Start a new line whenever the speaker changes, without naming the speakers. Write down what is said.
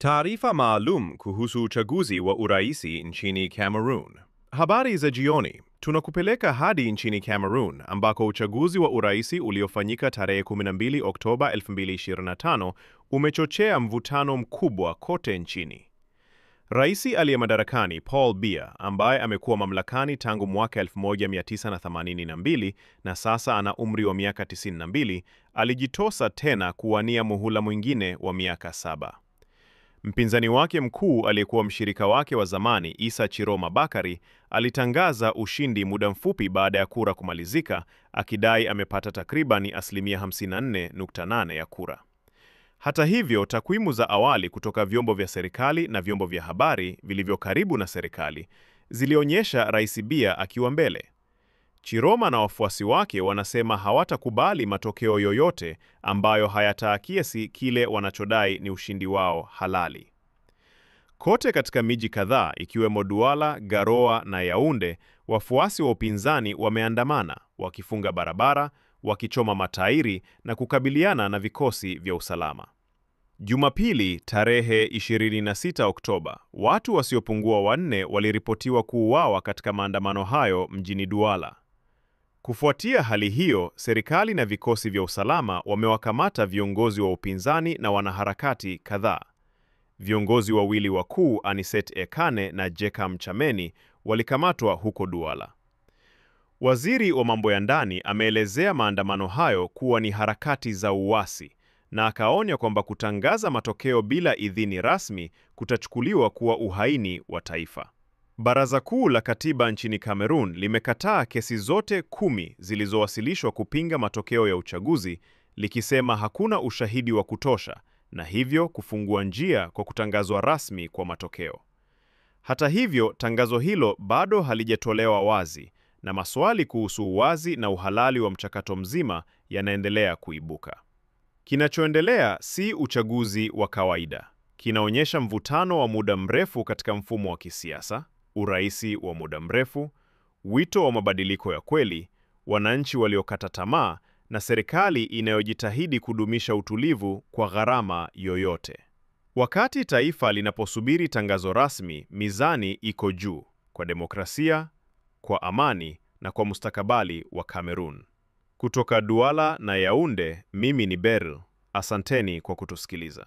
Taarifa maalum kuhusu uchaguzi wa uraisi nchini Cameroon. Habari za jioni. Tunakupeleka hadi nchini Cameroon ambako uchaguzi wa uraisi uliofanyika tarehe 12 Oktoba 2025 umechochea mvutano mkubwa kote nchini. Raisi aliye madarakani Paul Biya, ambaye amekuwa mamlakani tangu mwaka 1982 na sasa ana umri wa miaka 92, alijitosa tena kuwania muhula mwingine wa miaka 7. Mpinzani wake mkuu aliyekuwa mshirika wake wa zamani Issa Chiroma Bakari alitangaza ushindi muda mfupi baada ya kura kumalizika, akidai amepata takribani asilimia 54.8 ya kura. Hata hivyo, takwimu za awali kutoka vyombo vya serikali na vyombo vya habari vilivyo karibu na serikali zilionyesha Rais Biya akiwa mbele. Chiroma na wafuasi wake wanasema hawatakubali matokeo yoyote ambayo hayataakisi kile wanachodai ni ushindi wao halali. Kote katika miji kadhaa ikiwemo Douala, Garoua na Yaounde, wafuasi wa upinzani wameandamana, wakifunga barabara, wakichoma matairi na kukabiliana na vikosi vya usalama. Jumapili, tarehe 26 Oktoba, watu wasiopungua 4 waliripotiwa kuuawa katika maandamano hayo mjini Douala. Kufuatia hali hiyo, serikali na vikosi vya usalama wamewakamata viongozi wa upinzani na wanaharakati kadhaa. Viongozi wawili wakuu, Anicet Ekane na Jekam Chameni, walikamatwa huko Douala. Waziri wa mambo ya ndani ameelezea maandamano hayo kuwa ni harakati za uasi na akaonya kwamba kutangaza matokeo bila idhini rasmi kutachukuliwa kuwa uhaini wa taifa. Baraza Kuu la Katiba nchini Cameroon limekataa kesi zote 10 zilizowasilishwa kupinga matokeo ya uchaguzi, likisema hakuna ushahidi wa kutosha na hivyo kufungua njia kwa kutangazwa rasmi kwa matokeo. Hata hivyo, tangazo hilo bado halijatolewa wazi na maswali kuhusu uwazi na uhalali wa mchakato mzima yanaendelea kuibuka. Kinachoendelea si uchaguzi wa kawaida. Kinaonyesha mvutano wa muda mrefu katika mfumo wa kisiasa, uraisi wa muda mrefu, wito wa mabadiliko ya kweli, wananchi waliokata tamaa na serikali inayojitahidi kudumisha utulivu kwa gharama yoyote. Wakati taifa linaposubiri tangazo rasmi, mizani iko juu kwa demokrasia, kwa amani na kwa mustakabali wa Cameroon. Kutoka Douala na Yaounde, mimi ni Beryl. Asanteni kwa kutusikiliza.